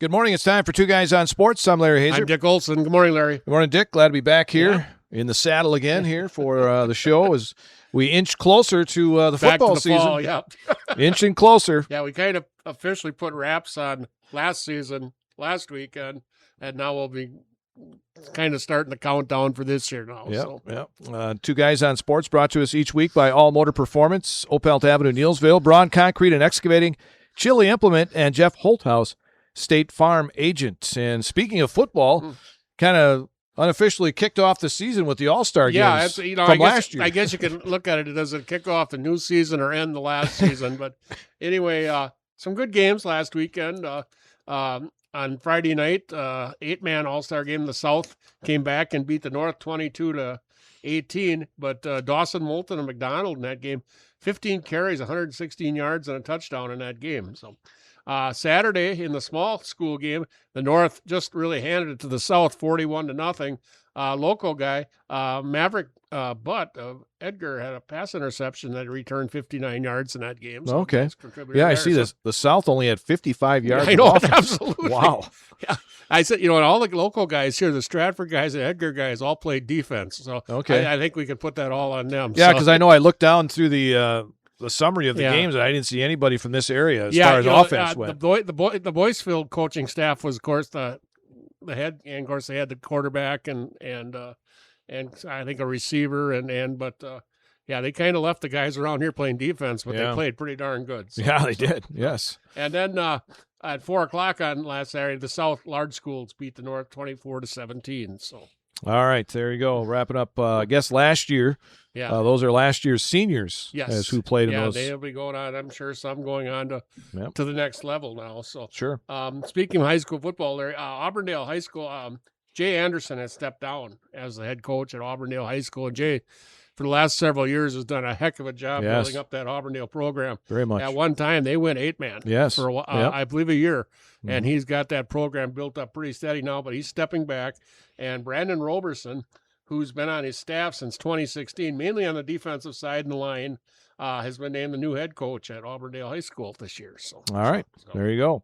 Good morning. It's time for Two Guys on Sports. I'm Larry Hazer. I'm Dick Olson. Good morning, Larry. Good morning, Dick. Glad to be back here in the saddle again here for the show as we inch closer to the Back football to the season. fall, yeah. Inching closer. Yeah, we kind of officially put wraps on last season, last weekend, and now we'll be kind of starting the countdown for this year now. Two Guys on Sports brought to us each week by All Motor Performance, Opelt Avenue, Neillsville, Braun Concrete and Excavating, Chili Implement, and Jeff Holthouse, State Farm agent. And speaking of football, kind of unofficially kicked off the season with the All-Star games from last year. I guess you can look at it as it kick off the new season or end the last season. But anyway, some good games last weekend. On Friday night, 8-man All-Star game, the South came back and beat the North 22-18. But Dawson, Moulton, and McDonald in that game, 15 carries, 116 yards, and a touchdown in that game. So Saturday in the small school game, the North just really handed it to the South 41-0. Local guy, Maverick Butt of Edgar had a pass interception that returned 59 yards in that game. So okay. Yeah, I see this. The South only had 55 yards. I know, absolutely. Wow. Yeah. I said, and all the local guys here, the Stratford guys and Edgar guys all played defense. So okay. I think we can put that all on them. Yeah, because I know I looked down through the summary of the games, and I didn't see anybody from this area as far as offense went. The Boyceville coaching staff was, of course, the head, and of course they had the quarterback and I think a receiver but they kind of left the guys around here playing defense, but they played pretty darn good. So, yeah, they did. Yes. And then at 4:00 on last Saturday, the South large schools beat the North 24-17. So. All right, there you go. Wrapping up, I guess last year. Yeah, those are last year's seniors. Yes, as who played in those. Yeah, they'll be going on. I'm sure some going on to the next level now. So sure. Speaking of high school football, Larry, Auburndale High School. Jay Anderson has stepped down as the head coach at Auburndale High School, and Jay, for the last several years, has done a heck of a job building up that Auburndale program. Very much. At one time, they went 8-man. Yes. For a while, I believe a year, and he's got that program built up pretty steady now. But he's stepping back, and Brandon Roberson, who's been on his staff since 2016, mainly on the defensive side and the line, has been named the new head coach at Auburndale High School this year. So, all right, there you go.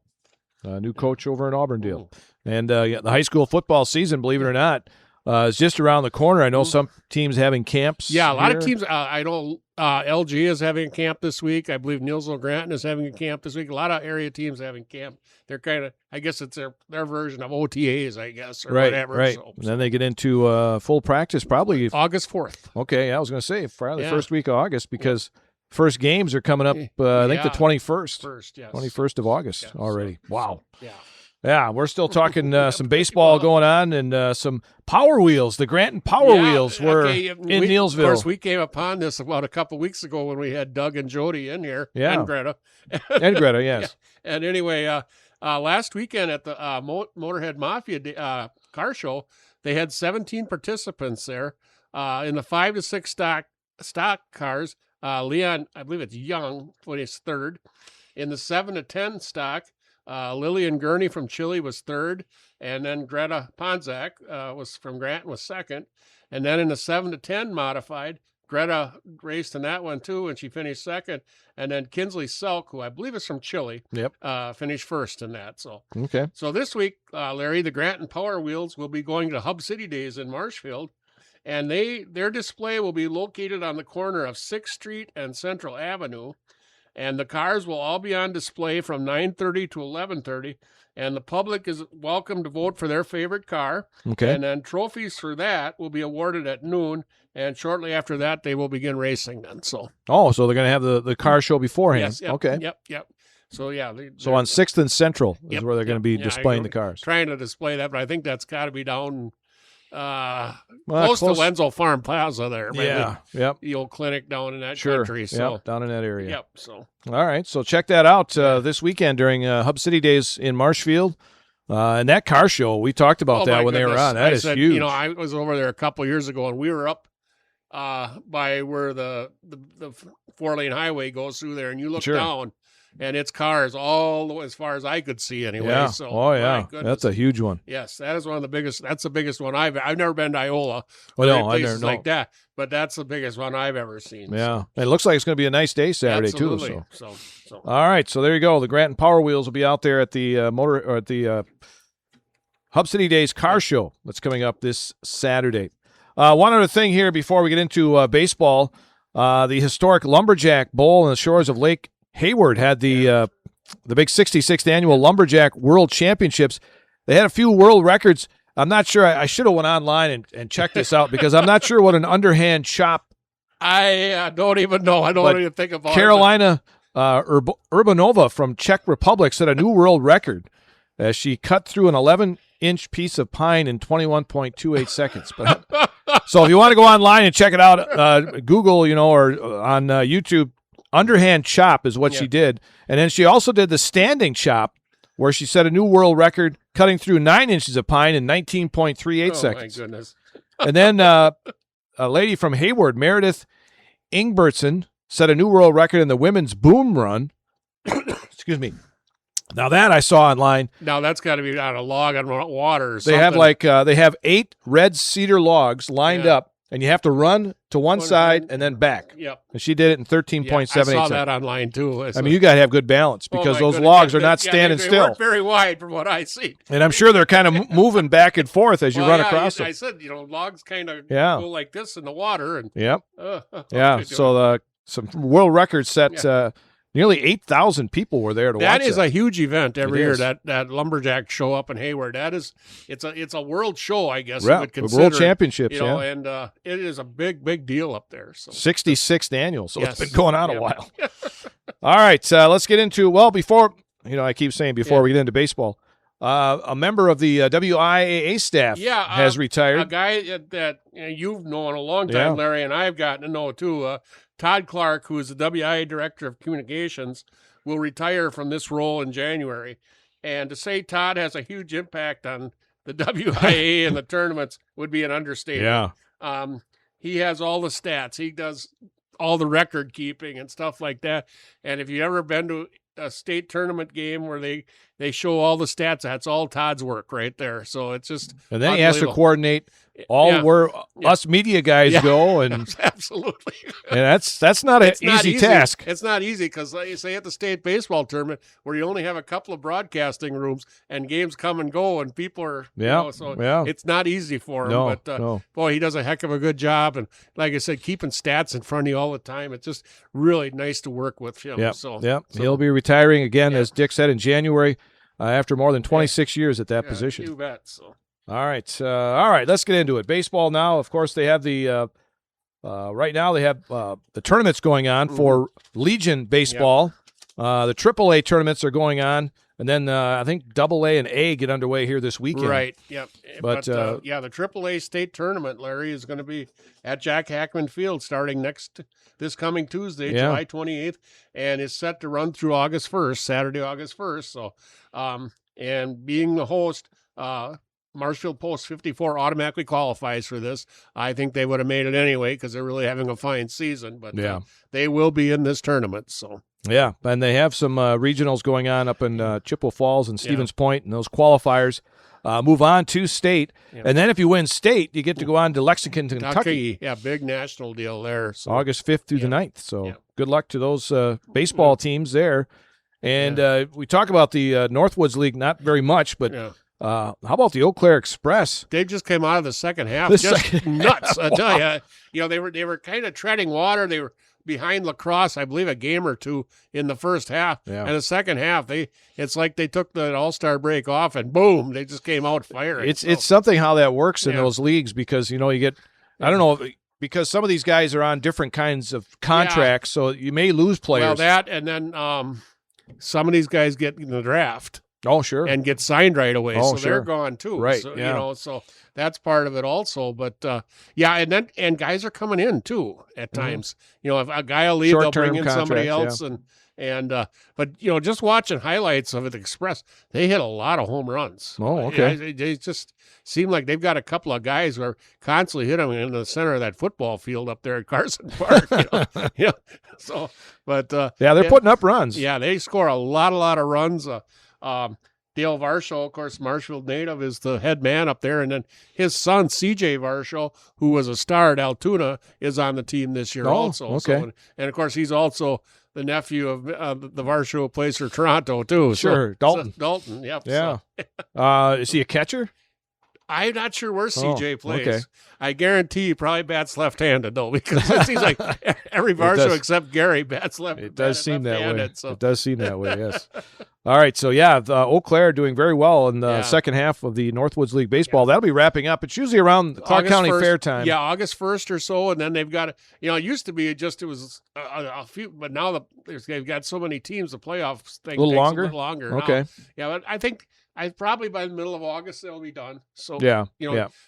New coach over in Auburndale. And the high school football season, believe it or not, is just around the corner. I know some teams having camps. Yeah, a lot of teams. I know LG is having a camp this week. I believe Neillsville Granton is having a camp this week. A lot of area teams having camp. They're kind of, I guess it's their version of OTAs, I guess, or whatever. Right. So, and then they get into full practice probably August 4th. Okay, I was going to say probably the first week of August because first games are coming up, I think the 21st. 21st of August already. Wow. Yeah, we're still talking some baseball going on and some Power Wheels. The Granton Power Wheels were in Neillsville. Of course, we came upon this about a couple weeks ago when we had Doug and Jody in here. And Greta. And Greta, yes. Yeah. And anyway, last weekend at the Motorhead Mafia car show, they had 17 participants there in the 5 to 6 stock cars. Leon, I believe it's Young, when he's third. In the 7 to 10 stock, Lillian Gurney from Chile was third, and then Greta Ponzak was from Granton was second. And then in the 7 to 10 modified, Greta raced in that one too, and she finished second. And then Kinsley Selk, who I believe is from Chile, finished first in that. So So this week, Larry, the Granton Power Wheels will be going to Hub City Days in Marshfield. And their display will be located on the corner of 6th Street and Central Avenue. And the cars will all be on display from 9:30 to 11:30. And the public is welcome to vote for their favorite car. Okay. And then trophies for that will be awarded at noon. And shortly after that, they will begin racing then. So so they're going to have the car show beforehand. Yes, Yep. So, so on 6th and Central is where they're going to be displaying the cars. Trying to display that, but I think that's got to be down close to Wenzel Farm Plaza there. The old clinic down in that country. So down in that area. Yep. So all right, so check that out this weekend during Hub City Days in Marshfield. And that car show, we talked about that when they were on. That is huge. I was over there a couple of years ago, and we were up by where the 4-lane highway goes through there, and you look down, and it's cars all the way as far as I could see anyway. Yeah. So, Oh, yeah. my goodness. That's a huge one. Yes, that is one of the biggest. That's the biggest one I've never been to Iola. Well, no, or I never places know. like that, but that's the biggest one I've ever seen. Yeah. And it looks like it's going to be a nice day Saturday, Absolutely. too. So. All right. So there you go. The Granton Power Wheels will be out there at the Hub City Days Car Show that's coming up this Saturday. One other thing here before we get into baseball, the historic Lumberjack Bowl on the shores of Lake Hayward had the big 66th annual Lumberjack World Championships. They had a few world records. I'm not sure. I should have went online and checked this out because I'm not sure what an underhand chop. I don't even know. I don't even think about Carolina Urbanova from Czech Republic set a new world record as she cut through an 11-inch piece of pine in 21.28 seconds. But so if you want to go online and check it out, Google, or on YouTube, underhand chop is what she did. And then she also did the standing chop where she set a new world record cutting through 9 inches of pine in 19.38 seconds. My goodness. And then a lady from Hayward, Meredith Ingbertson, set a new world record in the women's boom run. Excuse me. Now that I saw online. Now that's got to be on a log on water or something. They have 8 red cedar logs lined up, and you have to run to one side and then back. Yep. And she did it in 13.78 seconds. I saw that online too. I mean, you got to have good balance because those logs are not standing still. They work very wide from what I see. And I'm sure they're kind of moving back and forth as you run across them. I said, logs kind of go like this in the water. And so some world records set. Nearly 8,000 people were there to watch that. That is a huge event every year, that Lumberjack show up in Hayward. It's a world show, I guess you would consider. World Championships, and it is a big deal up there. So 66th annual, so it's been going on a while. All right, let's get into, before, I keep saying before we get into baseball, a member of the WIAA staff has retired. A guy that you've known a long time, Larry, and I've gotten to know too. Todd Clark, who is the WIA Director of Communications, will retire from this role in January. And to say Todd has a huge impact on the WIA and the tournaments would be an understatement. Yeah. He has all the stats. He does all the record keeping and stuff like that. And if you've ever been to a state tournament game where they show all the stats, that's all Todd's work right there. So it's just and then he has to coordinate where us media guys go, and absolutely. And that's not an easy task. It's not easy because, like you say, at the state baseball tournament where you only have a couple of broadcasting rooms and games come and go, and people are it's not easy for him. But boy, he does a heck of a good job, and like I said, keeping stats in front of you all the time. It's just really nice to work with him. He'll be retiring again, as Dick said, in January after more than 26 years at that position. You bet. So. All right. Let's get into it. Baseball now. Of course, they have the right now they have the tournaments going on for Legion baseball. The AAA tournaments are going on, and then I think AA and A get underway here this weekend. Right. Yep. But the AAA state tournament, Larry, is going to be at Jack Hackman Field starting this coming Tuesday, July 28th, and is set to run through August 1st, Saturday, August 1st. So, and being the host. Marshfield Post 54 automatically qualifies for this. I think they would have made it anyway because they're really having a fine season, but they will be in this tournament. So and they have some regionals going on up in Chippewa Falls and Stevens Point, and those qualifiers move on to state. And then if you win state, you get to go on to Lexington, Kentucky. Yeah, big national deal there. So. August 5th through the 9th. So good luck to those baseball teams there. And we talk about the Northwoods League not very much, but how about the Eau Claire Express? They just came out of the second half. Nuts, I tell you. They were kind of treading water. They were behind lacrosse, I believe, a game or two in the first half. And the second half, it's like they took the All-Star break off and boom, they just came out firing. It's something how that works in those leagues because, you get, I don't know, because some of these guys are on different kinds of contracts, so you may lose players. Well, that, and then some of these guys get in the draft. Oh, sure. And get signed right away. Oh, so they're gone too. Right. So, so that's part of it also. But and guys are coming in too at times. If a guy will leave, they'll bring in somebody else. And And but just watching highlights of it, Express, they hit a lot of home runs. Oh, okay. They just seem like they've got a couple of guys who are constantly hitting in the center of that football field up there at Carson Park. So, but yeah, they're putting up runs. Yeah, they score a lot of runs. Dale Varsho, of course, Marshfield native, is the head man up there. And then his son, C.J. Varsho, who was a star at Altoona, is on the team this year also. Okay. So, and, of course, he's also the nephew of the Varsho who plays for Toronto, too. Sure, Dalton. Dalton, yep. Yeah. So. Is he a catcher? I'm not sure where CJ plays. Okay. I guarantee he probably bats left-handed, though, because it seems like every Varsho except Gary bats left-handed. It does seem that way. So. It does seem that way, yes. All right, so Eau Claire doing very well in the second half of the Northwoods League Baseball. That'll be wrapping up. It's usually around the Clark County 1st, Fair time. Yeah, August 1st or so, and then they've got, it used to be it was a few, but now they've got so many teams, the playoffs thing a little takes longer? a little longer. Okay. Now. Yeah, but I think probably by the middle of August they'll be done. So,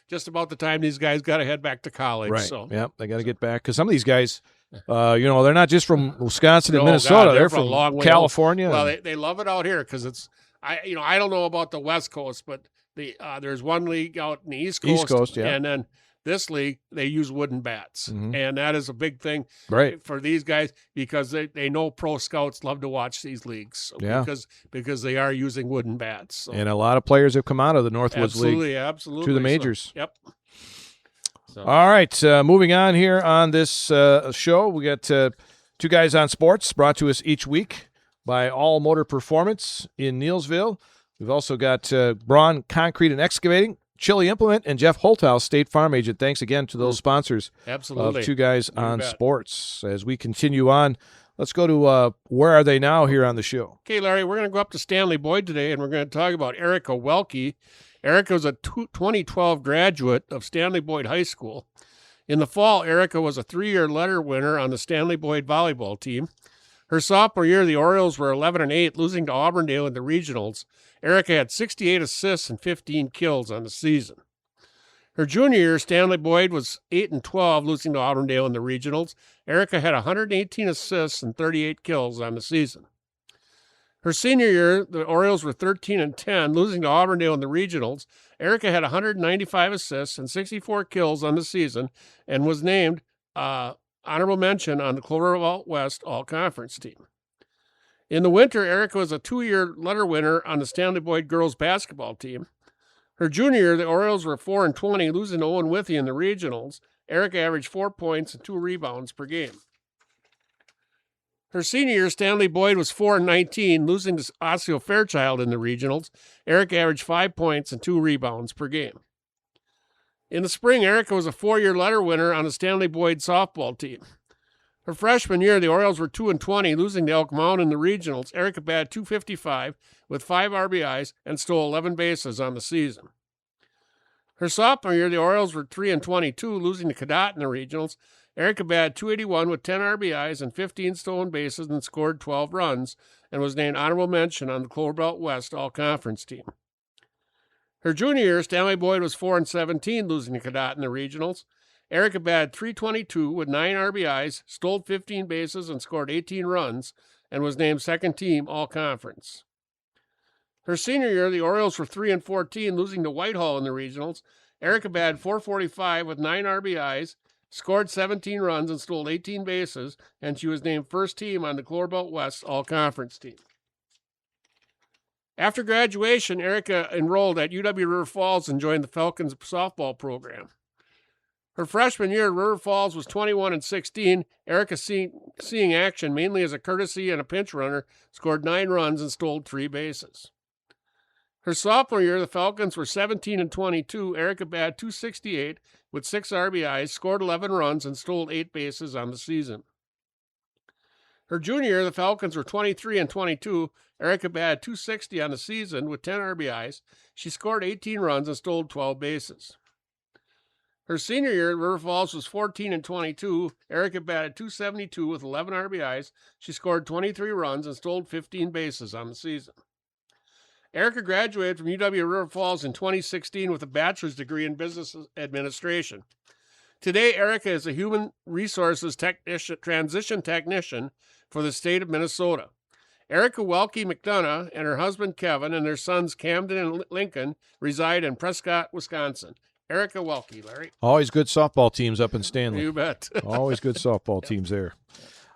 just about the time these guys got to head back to college. Right, So. yeah, they got to get back, because some of these guys, they're not just from Wisconsin and Minnesota. God, they're from a long way California. Well, they love it out here because it's, I don't know about the West Coast, but there's one league out in the East Coast, yeah. And then this league, they use wooden bats. Mhm. And that is a big thing for these guys because they know pro scouts love to watch these leagues. Because they are using wooden bats. So. And a lot of players have come out of the Northwoods League. Absolutely. Through the majors. So, yep. So. All right, moving on here on this show, we got Two Guys on Sports, brought to us each week by All Motor Performance in Neillsville. We've also got Braun Concrete and Excavating, Chili Implement, and Jeff Holthouse, State Farm Agent. Thanks again to those sponsors Absolutely. of Two Guys on Sports. As we continue on, let's go to Where Are They Now here on the show. Okay, Larry, we're going to go up to Stanley Boyd today, and we're going to talk about Erica Welke. Erica was a 2012 graduate of Stanley Boyd High School. In the fall, Erica was a 3-year letter winner on the Stanley Boyd volleyball team. Her sophomore year, the Orioles were 11-8, losing to Auburndale in the regionals. Erica had 68 assists and 15 kills on the season. Her junior year, Stanley Boyd was 8-12, losing to Auburndale in the regionals. Erica had 118 assists and 38 kills on the season. Her senior year, the Orioles were 13-10, losing to Auburndale in the regionals. Erica had 195 assists and 64 kills on the season and was named honorable mention on the Clover West All-Conference team. In the winter, Erica was a 2-year letter winner on the Stanley Boyd girls basketball team. Her junior year, the Orioles were 4-20, losing to Owen Withee in the regionals. Erica averaged 4 points and 2 rebounds per game. Her senior year, Stanley Boyd was 4-19, losing to Osseo Fairchild in the regionals. Erica averaged 5 points and 2 rebounds per game. In the spring, Erica was a 4-year letter winner on the Stanley Boyd softball team. Her freshman year, the Orioles were 2-20, losing to Elk Mound in the regionals. Erica batted .255 with 5 RBIs and stole 11 bases on the season. Her sophomore year, the Orioles were 3-22, losing to Cadott in the regionals. Erica batted .281 with 10 RBIs and 15 stolen bases and scored 12 runs and was named honorable mention on the Clover Belt West All-Conference team. Her junior year, Stanley Boyd was 4-17, losing to Cadott in the regionals. Erica batted .322 with 9 RBIs, stole 15 bases, and scored 18 runs, and was named second team All-Conference. Her senior year, the Orioles were 3-14, losing to Whitehall in the regionals. Erica batted .445 with 9 RBIs, scored 17 runs, and stole 18 bases, and she was named first team on the Clover Belt West All-Conference team. After graduation, Erica enrolled at UW River Falls and joined the Falcons softball program. Her freshman year, River Falls was 21-16. Erica, seeing action mainly as a courtesy and a pinch runner, scored 9 runs and stole 3 bases. Her sophomore year, the Falcons were 17-22. Erica batted .268 with 6 RBIs, scored 11 runs, and stole 8 bases on the season. Her junior year, the Falcons were 23-22. Erica batted .260 on the season with 10 RBIs. She scored 18 runs and stole 12 bases. Her senior year, River Falls was 14-22. Erica batted .272 with 11 RBIs. She scored 23 runs and stole 15 bases on the season. Erica graduated from UW River Falls in 2016 with a bachelor's degree in business administration. Today, Erica is a human resources transition technician for the state of Minnesota. Erica Welke McDonough and her husband Kevin and their sons Camden and Lincoln reside in Prescott, Wisconsin. Erica Welke, Larry. Always good softball teams up in Stanley. You bet. Always good softball teams there.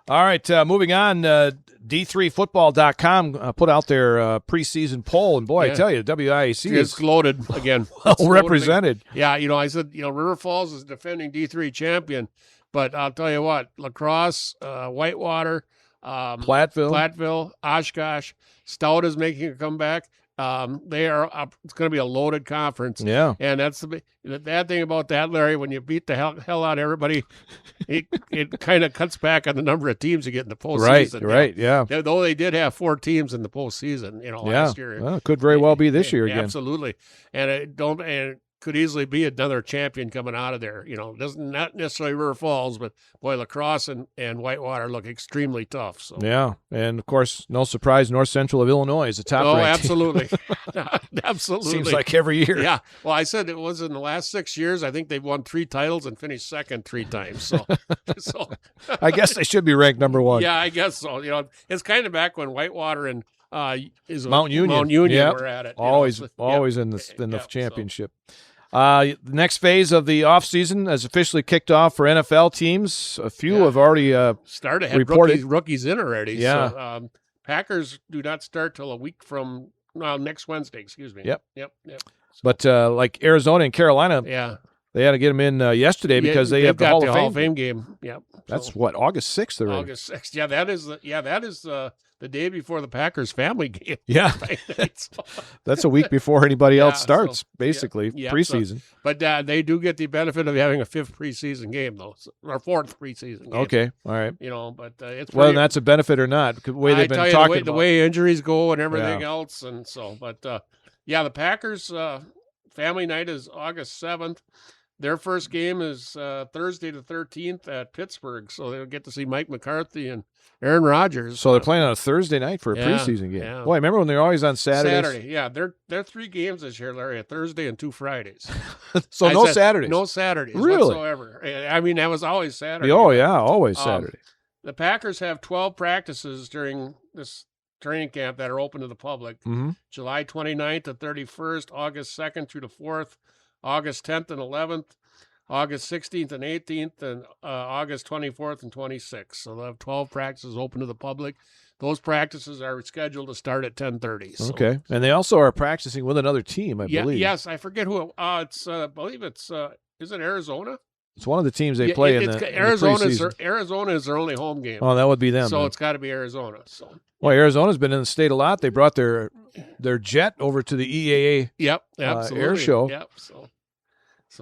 All right, moving on. D3football.com put out their preseason poll, and boy, I tell you, WIAC is loaded again. Well represented. Yeah, I said, River Falls is defending D3 champion, but I'll tell you what, La Crosse, Whitewater, Platteville, Oshkosh, Stout is making a comeback. They are up. It's going to be a loaded conference. Yeah, and that's the bad thing about that, Larry. When you beat the hell out of everybody, it kind of cuts back on the number of teams you get in the postseason. Right. Yeah. Though they did have 4 teams in the postseason, last year. Well, it could very well be this year again. Absolutely, and it could easily be another champion coming out of there. Doesn't not necessarily River Falls, but boy, La Crosse and Whitewater look extremely tough. So yeah, and of course, no surprise, North Central of Illinois is the top. Oh, ranked absolutely, absolutely. Seems like every year. Yeah. Well, I said it was in the last 6 years. I think they've won 3 titles and finished second 3 times. So I guess they should be ranked number 1. Yeah, I guess so. It's kind of back when Whitewater and Mount Union were at it. Always in the championship. The next phase of the offseason has officially kicked off for NFL teams. A few have already started. Had reported rookies in already. Yeah. So, Packers do not start till a week from next Wednesday. Excuse me. Yep. So, but like Arizona and Carolina, they had to get them in yesterday because they have the Hall of Fame game. Yep. That's what, August 6th already. August 6th. Yeah, that is the day before the Packers family game. Yeah. That's a week before anybody else starts, basically, preseason. But they do get the benefit of having a 5th preseason game, though, or 4th preseason game. Okay, all right. But it's whether that's a benefit or not, the way they've been talking about the way injuries go and everything else, and so. But the Packers family night is August 7th. Their first game is Thursday the 13th at Pittsburgh, so they'll get to see Mike McCarthy and Aaron Rodgers. So they're playing on a Thursday night for a preseason game. Yeah. Boy, I remember when they were always on Saturdays? Saturday, yeah. They're 3 games this year, Larry, a Thursday and 2 Fridays. So no Saturdays? No Saturdays really? whatsoever. I mean, that was always Saturday. Oh, yeah, always Saturday. The Packers have 12 practices during this training camp that are open to the public. Mm-hmm. July 29th to 31st, August 2nd through the 4th, August 10th and 11th, August 16th and 18th, and August 24th and 26th. So they'll have 12 practices open to the public. Those practices are scheduled to start at 10:30. So. Okay, and they also are practicing with another team, I believe. Yes, I forget who. I believe it's. Is it Arizona? It's one of the teams they play in the Arizona. Arizona is their only home game. Oh, that would be them. So then. It's got to be Arizona. So. Well, Arizona's been in the state a lot. They brought their jet over to the EAA. Yep, absolutely. Air show. Yep. So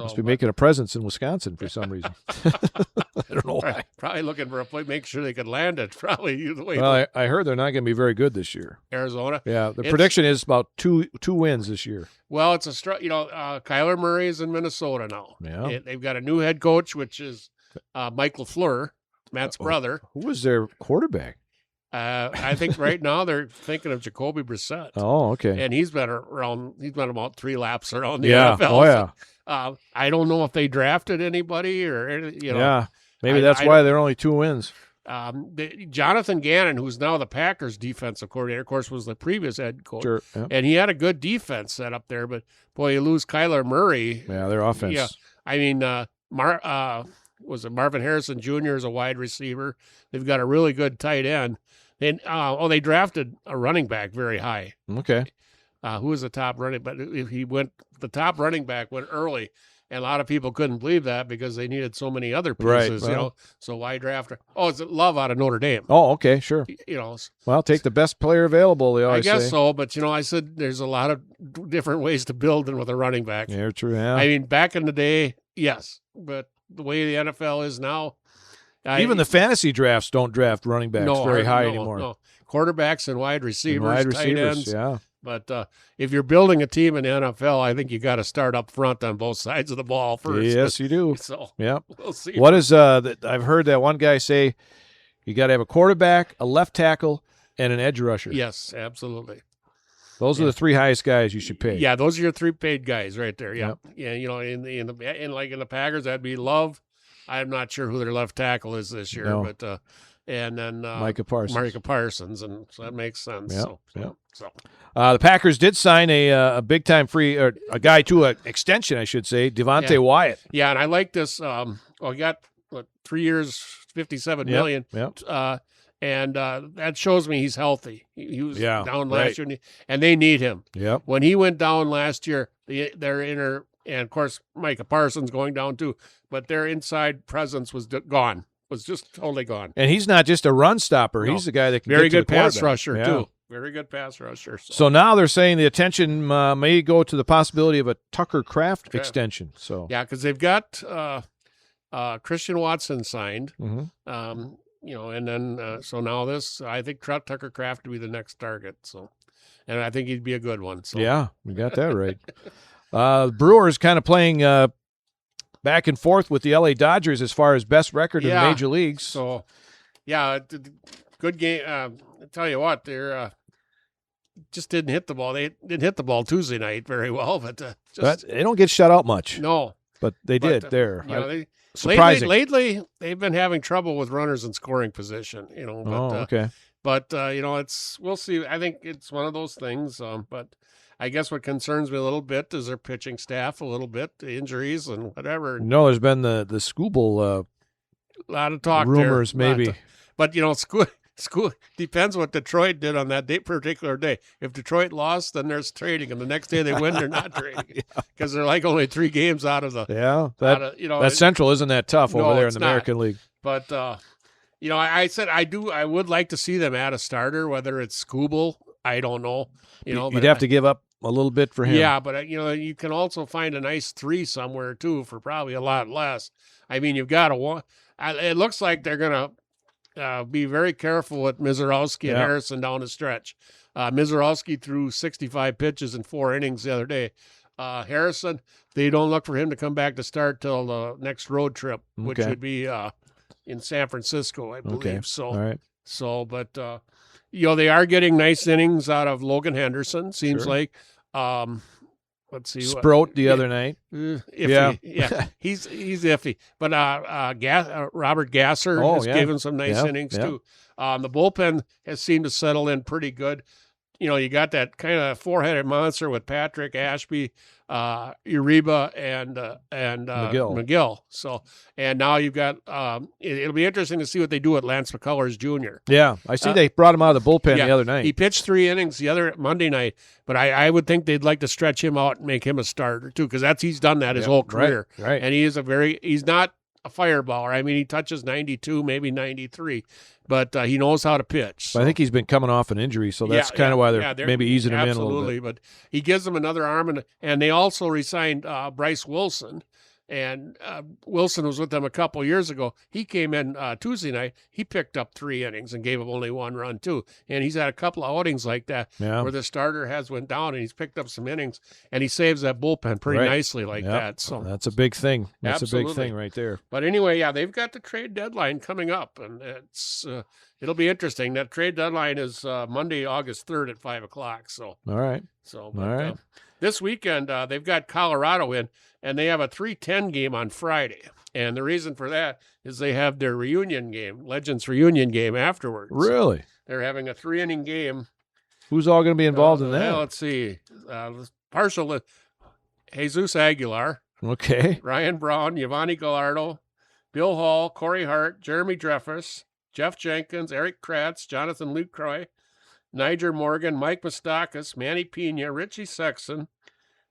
must be making a presence in Wisconsin for some reason. I don't know why. Probably looking for a place, make sure they could land it. Probably the way. Well, I heard they're not going to be very good this year. Arizona. Yeah, the prediction is about two wins this year. Well, it's Kyler Murray is in Minnesota now. Yeah, they've got a new head coach, which is Mike LaFleur, Matt's brother. Who was their quarterback? I think right now they're thinking of Jacoby Brissett. Oh, okay. And he's been about 3 laps around the NFL. NFL. Oh, yeah. I don't know if they drafted anybody or Yeah, maybe that's why they're only 2 wins. Jonathan Gannon, who's now the Packers defensive coordinator, of course, was the previous head coach. Sure. Yeah. And he had a good defense set up there, but boy, you lose Kyler Murray. Yeah, their offense. Yeah, I mean, was it Marvin Harrison Jr. is a wide receiver. They've got a really good tight end. And they drafted a running back very high. Okay. Who was the top running? But the top running back went early, and a lot of people couldn't believe that because they needed so many other pieces. Right. Well, so why draft her? Oh, it's Love out of Notre Dame. Oh, okay, sure. Well, take the best player available. They always I guess say. So, but I said there's a lot of different ways to build than with a running back. Yeah, true. Yeah. I mean, back in the day, yes, but the way the NFL is now. Even the fantasy drafts don't draft running backs very high anymore. No. Quarterbacks and wide receivers, tight ends. Yeah. But if you're building a team in the NFL, I think you got to start up front on both sides of the ball first. Yes, you do. So yeah, we'll see. What is I've heard that one guy say, you got to have a quarterback, a left tackle, and an edge rusher. Yes, absolutely. Those are the 3 highest guys you should pay. Yeah, those are your 3 paid guys right there. Yeah, yep. Yeah. In the Packers, that'd be Love. I'm not sure who their left tackle is this year, but and then Micah Parsons. and so that makes sense. Yep. So. The Packers did sign a big time free or a guy to an extension, I should say, Devontae Wyatt. Yeah, and I like this. He got 3 years, $57 million. Yep. And that shows me he's healthy. He was down last year, and they need him. Yep. When he went down last year, and of course Micah Parsons going down too, but their inside presence was gone. Was just totally gone. And he's not just a run stopper. No. He's a guy that can very get to good the pass rusher too. Very good pass rusher. So now they're saying the attention may go to the possibility of a Tucker Kraft extension. So yeah, because they've got Christian Watson signed. Mm-hmm. And then so now this, I think Tucker Kraft would be the next target. So, and I think he'd be a good one. So yeah, we got that right. Brewers kind of playing back and forth with the LA Dodgers as far as best record in the major leagues. So, yeah, good game. I tell you what, they're just didn't hit the ball. They didn't hit the ball Tuesday night very well, but they don't get shut out much. No, but they did there. Surprising. Lately, they've been having trouble with runners in scoring position. But, okay. But we'll see. I think it's one of those things. But I guess what concerns me a little bit is their pitching staff a little bit, the injuries and whatever. No, there's been the Skubal a lot of talk rumors, there. Maybe. But school depends what Detroit did on that particular day. If Detroit lost, then there's trading, and the next day they win, they're not trading because they're like only 3 games out of the. Yeah, that Central isn't that tough over there in the American League. But I said I would like to see them add a starter, whether it's Skubal, I don't know. You'd have to give up a little bit for him. Yeah, but you can also find a nice 3 somewhere too for probably a lot less. I mean, you've got it looks like they're gonna. Be very careful with Mizorowski and Harrison down the stretch. Mizorowski threw 65 pitches in 4 innings the other day. Harrison, they don't look for him to come back to start till the next road trip, which would be in San Francisco, I believe. Okay. So, all right. So, but they are getting nice innings out of Logan Henderson. Seems like. Let's see. Sprout the other night. Iffy. Yeah. He's iffy. But Robert Gasser has given some nice innings too. The bullpen has seemed to settle in pretty good. You got that kind of 4-headed monster with Patrick, Ashby, Uribe, and McGill. So, and now you've got. It'll be interesting to see what they do with Lance McCullers Jr. Yeah, I see they brought him out of the bullpen the other night. He pitched 3 innings the other Monday night, but I would think they'd like to stretch him out and make him a starter too, because he's done that his whole career. Right. And he's not a fireballer. I mean, he touches 92, maybe 93. But he knows how to pitch. So. I think he's been coming off an injury, so that's kind of why they're maybe easing him in a little bit. Absolutely, but he gives them another arm, and they also re-signed Bryce Wilson. And Wilson was with them a couple years ago. He came in Tuesday night. He picked up 3 innings and gave up only 1 run, too. And he's had a couple of outings like that where the starter went down and he's picked up some innings, and he saves that bullpen pretty nicely like that. So that's a big thing. That's absolutely. A big thing right there. But anyway, they've got the trade deadline coming up, and it'll be interesting. That trade deadline is Monday, August 3rd at 5 o'clock. So all right. This weekend, they've got Colorado in, and they have a 3:10 game on Friday. And the reason for that is they have their reunion game, Legends reunion game afterwards. Really? They're having a 3-inning game. Who's all going to be involved in that? Let's see. Partial Jesus Aguilar. Okay. Ryan Braun, Yvonne Gallardo, Bill Hall, Corey Hart, Jeremy Dreyfus, Jeff Jenkins, Eric Kratz, Jonathan Lucroy, Niger Morgan, Mike Moustakas, Manny Pena, Richie Sexton,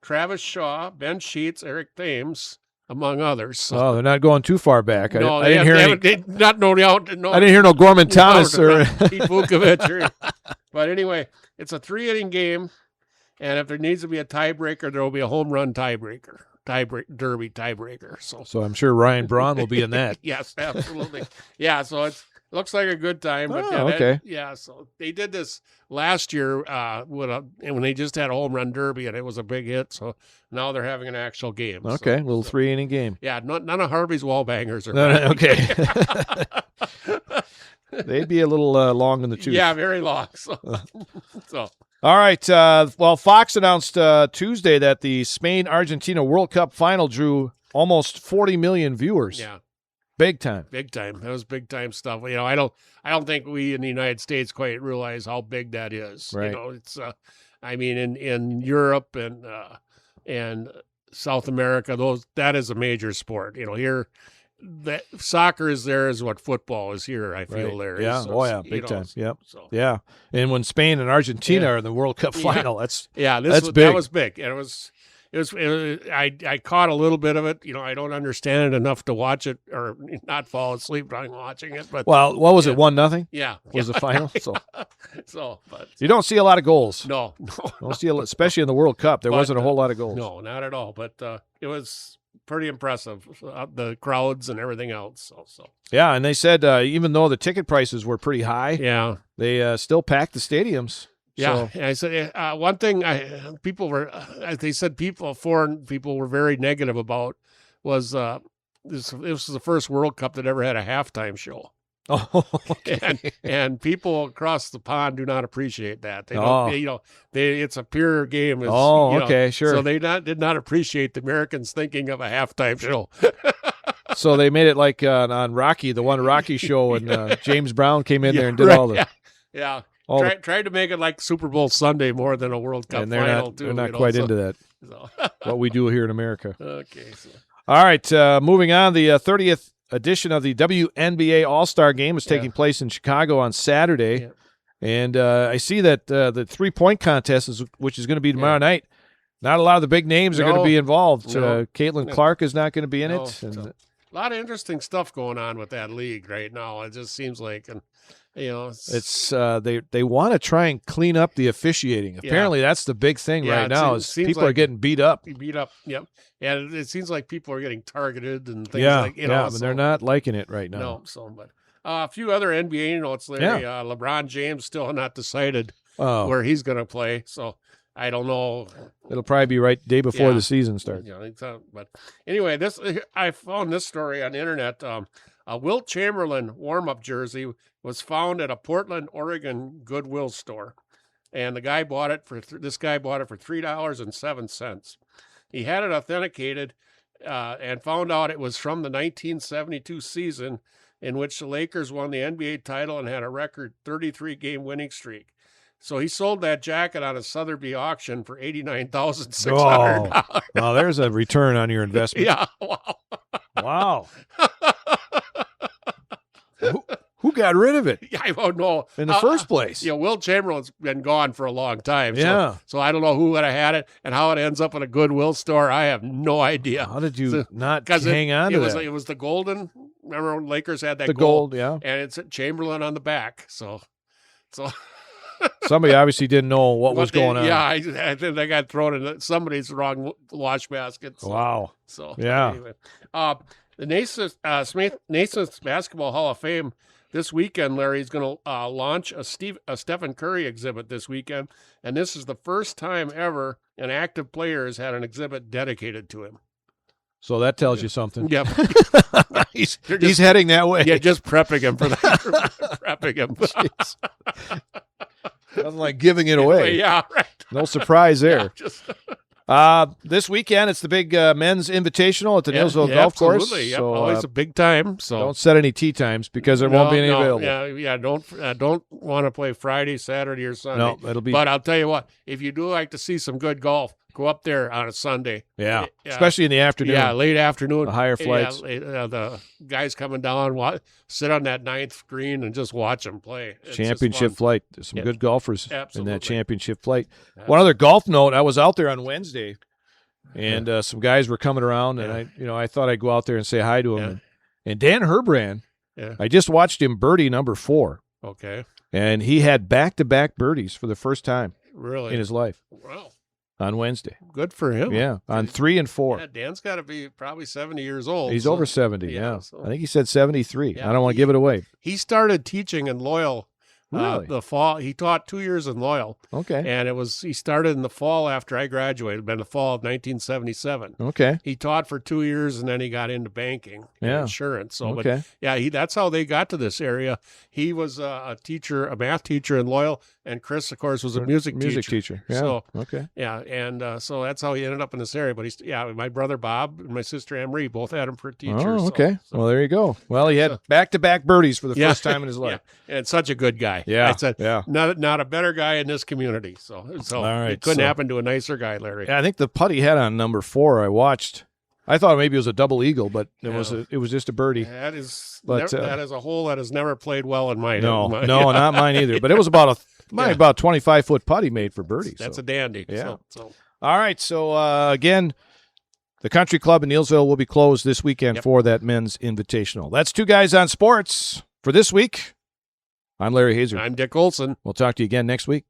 Travis Shaw, Ben Sheets, Eric Thames, among others. So, they're not going too far back. No, I didn't hear any. I didn't hear no Gorman Thomas or Pete Vukovich. But anyway, it's a 3-inning game, and if there needs to be a tiebreaker, there will be a home run tiebreaker. Derby tiebreaker. So I'm sure Ryan Braun will be in that. Yes, absolutely. Yeah, so it looks like a good time. But okay. So they did this last year when they just had a home run derby, and it was a big hit. So now they're having an actual game. Okay, a little 3-inning game. Yeah, none of Harvey's wall bangers are. No, okay. They'd be a little long in the tooth. Yeah, very long. So. All right. Well, Fox announced Tuesday that the Spain-Argentina World Cup final drew almost 40 million viewers. Yeah. Big time. Big time. That was big time stuff. I don't think we in the United States quite realize how big that is. Right. It's I mean in Europe and South America, that is a major sport. Here that soccer is there is what football is here, I feel Right. there. Yeah. So, Big time. Yep. So Yeah. And when Spain and Argentina are in the World Cup final, that's big. That was big. And I caught a little bit of it. I don't understand it enough to watch it or not fall asleep while watching it. But well, what was it? 1-0? Yeah, was the final. But you don't see a lot of goals. No. Don't see especially in the World Cup. There wasn't a whole lot of goals. No, not at all. But it was pretty impressive, the crowds and everything else. So. Yeah, and they said even though the ticket prices were pretty high, they still packed the stadiums. Yeah, so. And I said one thing. They said foreign people were very negative about was this was the first World Cup that ever had a halftime show. Oh, okay. and people across the pond do not appreciate that. They don't. It's a pure game. Okay, sure. So they did not appreciate the Americans thinking of a halftime show. So they made it like on Rocky, the one Rocky show, and James Brown came in there and did all the Tried to make it like Super Bowl Sunday more than a World Cup final. They're not quite into that. So. What we do here in America. Okay. So. All right, moving on. The 30th edition of the WNBA All-Star Game is taking place in Chicago on Saturday. Yeah. And I see that the 3-point contest, which is going to be tomorrow night, not a lot of the big names are going to be involved. No. Caitlin Clark is not going to be in it. And, a lot of interesting stuff going on with that league right now. It just seems like, it's they want to try and clean up the officiating. Apparently, that's the big thing right now. Is people are getting beat up. Yep. And it seems like people are getting targeted and things like but they're not liking it right now. No, but a few other NBA notes, Larry. LeBron James still not decided where he's going to play, so I don't know. It'll probably be right day before the season starts. But anyway, I found this story on the internet. A Wilt Chamberlain warm-up jersey was found at a Portland, Oregon Goodwill store, and this guy bought it for $3.07. He had it authenticated and found out it was from the 1972 season in which the Lakers won the NBA title and had a record 33-game winning streak. So he sold that jacket on a Sotheby's auction for $89,600. Well, there's a return on your investment. Yeah. Wow. Who got rid of it? I don't know. In the first place. Wilt Chamberlain's been gone for a long time. So I don't know who would have had it and how it ends up in a Goodwill store. I have no idea. How did you not hang on to that? It was the golden. Remember when Lakers had that the gold, yeah. And it's Chamberlain on the back. So. Somebody obviously didn't know what was going on. Yeah, I think they got thrown in somebody's wrong wash basket. So, wow. So anyway. The Naismith Basketball Hall of Fame this weekend, Larry, is going to launch a Stephen Curry exhibit this weekend, and this is the first time ever an active player has had an exhibit dedicated to him. So that tells you something. Yep. he's heading that way. Yeah, just prepping him for that. Prepping him. Nothing like giving it away. Yeah, right. No surprise there. Yeah, this weekend, it's the big men's invitational at the Neilsville Golf Course. Absolutely. So, always a big time. So don't set any tee times because there won't be any available. Yeah. Don't want to play Friday, Saturday, or Sunday. No, it'll be. But I'll tell you what, if you do like to see some good golf, go up there on a Sunday. Yeah, especially in the afternoon. Yeah, late afternoon. The higher flights. The guys coming down, sit on that ninth green and just watch them play. It's championship flight. There's some good golfers in that championship flight. Absolutely. One other golf note, I was out there on Wednesday, and some guys were coming around, and I thought I'd go out there and say hi to them. And Dan Herbrand, I just watched him birdie number 4. Okay. And he had back-to-back birdies for the first time in his life. Wow. On Wednesday. Good for him. Yeah, on 3 and 4. Yeah, Dan's got to be probably 70 years old. He's over 70, So. I think he said 73. I don't want to give it away. He started teaching in Loyal Really? The fall. He taught 2 years in Loyal. Okay. And he started in the fall after I graduated, in the fall of 1977. Okay. He taught for 2 years, and then he got into banking and insurance. So, Okay. but that's how they got to this area. He was a math teacher in Loyal, and Chris, of course, was a music teacher. Yeah. So, okay. yeah, and so that's how he ended up in this area. But my brother Bob and my sister Anne Marie both had him for teachers. Oh, okay. Well, there you go. Well, he had back-to-back birdies for the first time in his life. Yeah, and such a good guy. Yeah. I said, not a better guy in this community. So all right, it couldn't happen to a nicer guy, Larry. Yeah, I think the putt he had on number 4, I watched. I thought maybe it was a double eagle, but it was just a birdie. That is that is a hole that has never played well in mine. No, not mine either. But it was about about 25-foot putt he made for birdie. That's a dandy. Yeah. So. All right. So again, the Country Club in Neilsville will be closed this weekend for that men's invitational. That's Two Guys on Sports for this week. I'm Larry Hazer. I'm Dick Olson. We'll talk to you again next week.